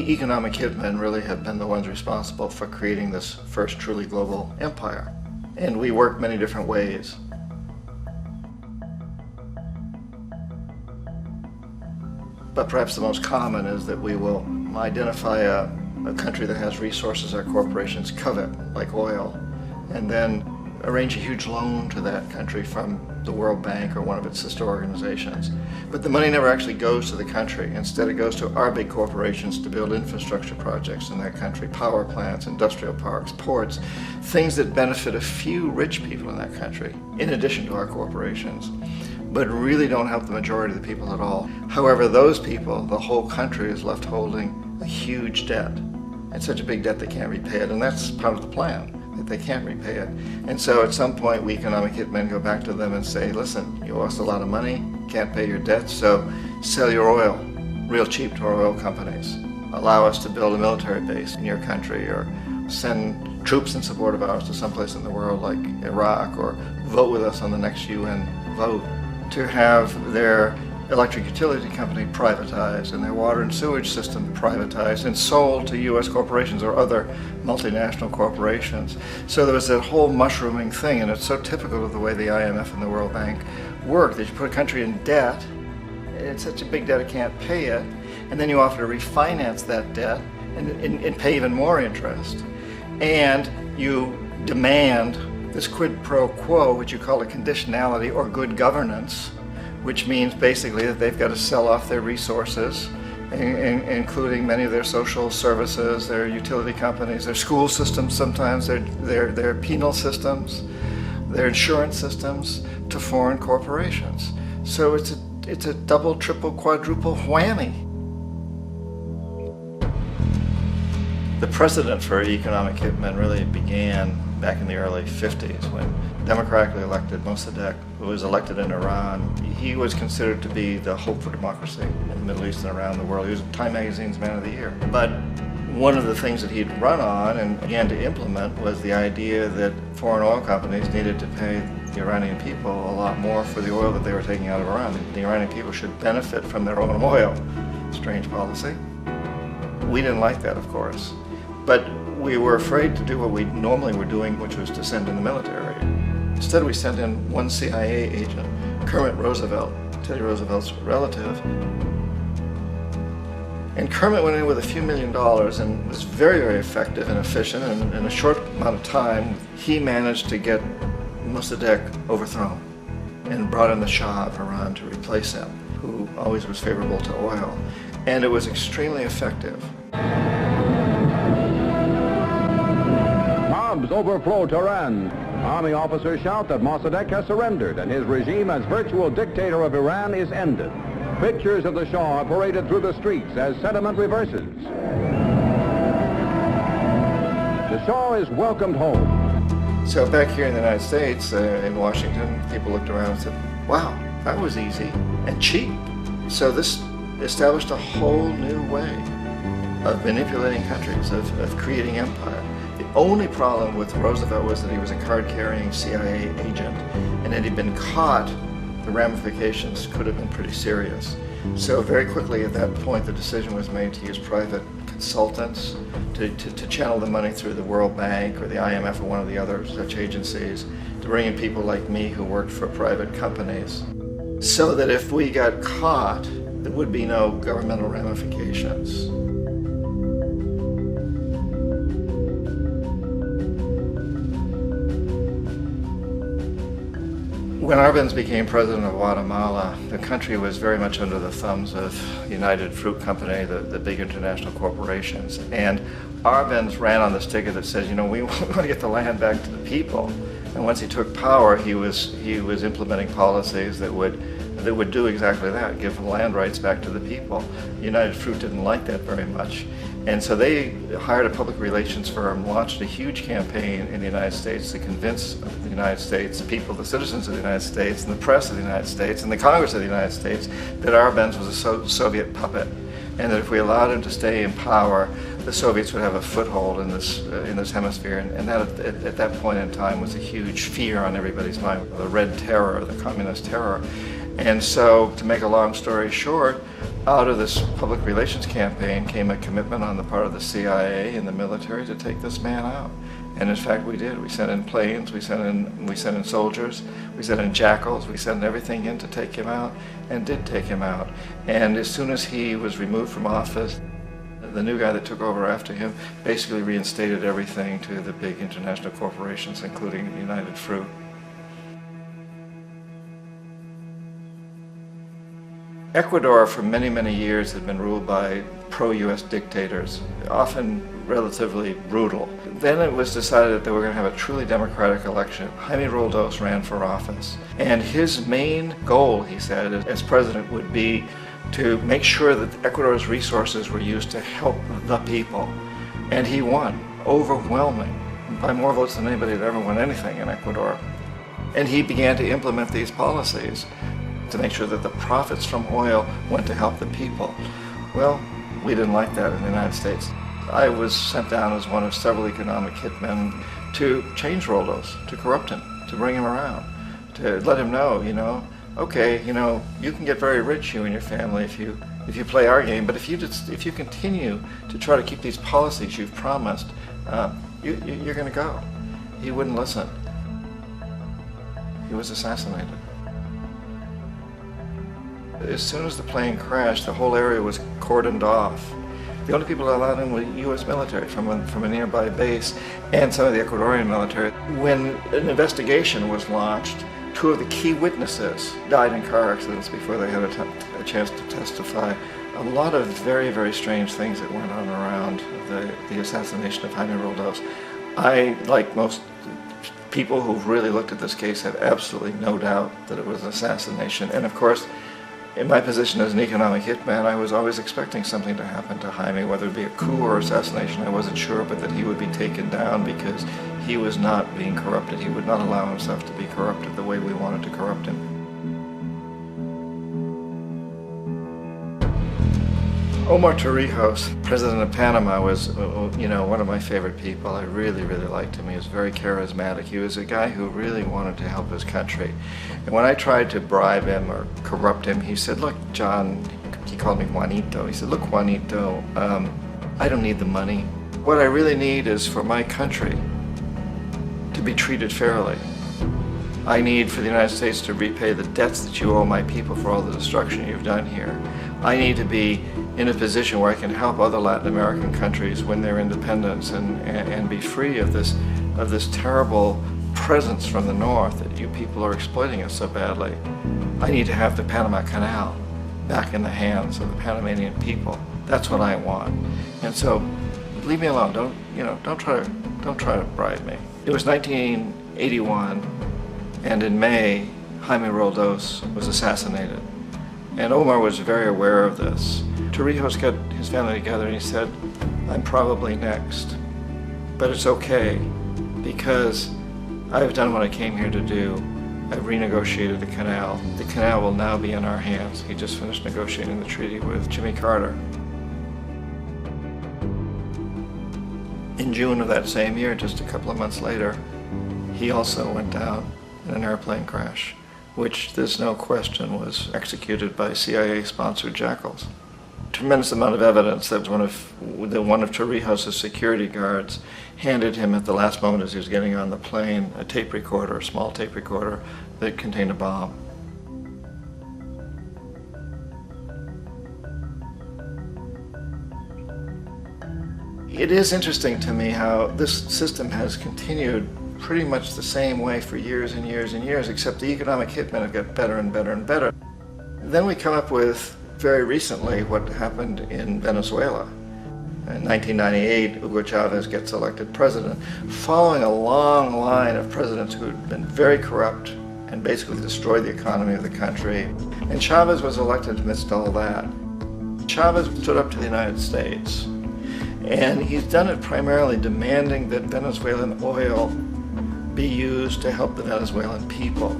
the economic hitmen really have been the ones responsible for creating this first truly global empire. And we work many different ways. But perhaps the most common is that we will identify a country that has resources our corporations covet, like oil, and then arrange a huge loan to that country from the World Bank or one of its sister organizations. But the money never actually goes to the country. Instead, it goes to our big corporations to build infrastructure projects in that country, power plants, industrial parks, ports, things that benefit a few rich people in that country, in addition to our corporations, but really don't help the majority of the people at all. However, those people, the whole country is left holding a huge debt. It's such a big debt they can't repay it, and that's part of the plan, that they can't repay it. And so at some point, we economic hitmen go back to them and say, listen, you owe us a lot of money, can't pay your debts, so sell your oil real cheap to our oil companies. Allow us to build a military base in your country, or send troops in support of ours to someplace in the world like Iraq, or vote with us on the next UN vote. To have their electric utility company privatized and their water and sewage system privatized and sold to U.S. corporations or other multinational corporations. So there was that whole mushrooming thing, and it's so typical of the way the IMF and the World Bank work, that you put a country in debt, it's such a big debt it can't pay it, and then you offer to refinance that debt and pay even more interest. And you demand this quid pro quo, which you call a conditionality or good governance, which means basically that they've got to sell off their resources, including many of their social services, their utility companies, their school systems sometimes, their penal systems, their insurance systems, to foreign corporations. So it's a double, triple, quadruple whammy. The precedent for economic hitmen really began back in the early 50s when democratically elected Mossadegh, who was elected in Iran, he was considered to be the hope for democracy in the Middle East and around the world. He was Time Magazine's Man of the Year. But one of the things that he'd run on and began to implement was the idea that foreign oil companies needed to pay the Iranian people a lot more for the oil that they were taking out of Iran. The Iranian people should benefit from their own oil. Strange policy. We didn't like that, of course. But we were afraid to do what we normally were doing, which was to send in the military. Instead, we sent in one CIA agent, Kermit Roosevelt, Teddy Roosevelt's relative. And Kermit went in with a few $1 million and was very, very effective and efficient. And in a short amount of time, he managed to get Mossadegh overthrown and brought in the Shah of Iran to replace him, who always was favorable to oil. And it was extremely effective. Mobs overflow Tehran. Army officers shout that Mossadegh has surrendered and his regime as virtual dictator of Iran is ended. Pictures of the Shah are paraded through the streets as sentiment reverses. The Shah is welcomed home. So back here in the United States, in Washington, people looked around and said, wow, that was easy and cheap. So this established a whole new way of manipulating countries, of creating empire. The only problem with Roosevelt was that he was a card-carrying CIA agent, and had he been caught, the ramifications could have been pretty serious. So very quickly at that point, the decision was made to use private consultants to channel the money through the World Bank or the IMF or one of the other such agencies, to bring in people like me who worked for private companies, so that if we got caught, there would be no governmental ramifications. When Arbenz became president of Guatemala, the country was very much under the thumbs of United Fruit Company, the big international corporations. And Arbenz ran on this ticket that says, you know, we want to get the land back to the people. And once he took power, he was implementing policies that would do exactly that, give land rights back to the people. United Fruit didn't like that very much. And so they hired a public relations firm, launched a huge campaign in the United States to convince the United States, people, the citizens of the United States, and the press of the United States, and the Congress of the United States, that Arbenz was a Soviet puppet, and that if we allowed him to stay in power, the Soviets would have a foothold in this hemisphere. And that, at that point in time, was a huge fear on everybody's mind, the Red Terror, the Communist Terror. And so, to make a long story short, out of this public relations campaign came a commitment on the part of the CIA and the military to take this man out. And in fact, we did. We sent in planes, we sent in soldiers, we sent in jackals, we sent everything in to take him out, and did take him out. And as soon as he was removed from office, the new guy that took over after him basically reinstated everything to the big international corporations, including United Fruit. Ecuador for many, many years had been ruled by pro-US dictators, often relatively brutal. Then it was decided that they were going to have a truly democratic election. Jaime Roldos ran for office, and his main goal, he said, as president would be to make sure that Ecuador's resources were used to help the people. And he won, overwhelming, by more votes than anybody had ever won anything in Ecuador. And he began to implement these policies to make sure that the profits from oil went to help the people. Well, we didn't like that in the United States. I was sent down as one of several economic hitmen to change Roldos, to corrupt him, to bring him around, to let him know, okay, you can get very rich, you and your family, if you play our game, but if you continue to try to keep these policies you've promised, you're going to go. He wouldn't listen. He was assassinated. As soon as the plane crashed, the whole area was cordoned off. The only people allowed in were U.S. military from a nearby base and some of the Ecuadorian military. When an investigation was launched, two of the key witnesses died in car accidents before they had a chance to testify. A lot of very, very strange things that went on around the assassination of Jaime Roldos. I, like most people who've really looked at this case, have absolutely no doubt that it was an assassination. And of course, in my position as an economic hitman, I was always expecting something to happen to Jaime, whether it be a coup or assassination, I wasn't sure, but that he would be taken down because he was not being corrupted. He would not allow himself to be corrupted the way we wanted to corrupt him. Omar Torrijos, president of Panama, was one of my favorite people. I really, really liked him. He was very charismatic. He was a guy who really wanted to help his country. And when I tried to bribe him or corrupt him, he said, look, John, he called me Juanito. He said, look, Juanito, I don't need the money. What I really need is for my country to be treated fairly. I need for the United States to repay the debts that you owe my people for all the destruction you've done here. I need to be in a position where I can help other Latin American countries win their independence and be free of this terrible presence from the north that you people are exploiting us so badly. I need to have the Panama Canal back in the hands of the Panamanian people. That's what I want. And so, leave me alone. Don't try to bribe me. It was 1981, and in May, Jaime Roldos was assassinated. And Omar was very aware of this. Torrijos got his family together and he said, I'm probably next, but it's okay because I've done what I came here to do. I've renegotiated the canal. The canal will now be in our hands. He just finished negotiating the treaty with Jimmy Carter. In June of that same year, just a couple of months later, he also went down in an airplane crash, which there's no question was executed by CIA-sponsored jackals. Tremendous amount of evidence that one of Torrijos' security guards handed him at the last moment as he was getting on the plane a tape recorder, a small tape recorder that contained a bomb. It is interesting to me how this system has continued pretty much the same way for years and years and years, except the economic hitmen have got better and better and better. Then we come up with, very recently, what happened in Venezuela. In 1998, Hugo Chavez gets elected president, following a long line of presidents who had been very corrupt and basically destroyed the economy of the country. And Chavez was elected amidst all that. Chavez stood up to the United States, and he's done it primarily demanding that Venezuelan oil be used to help the Venezuelan people.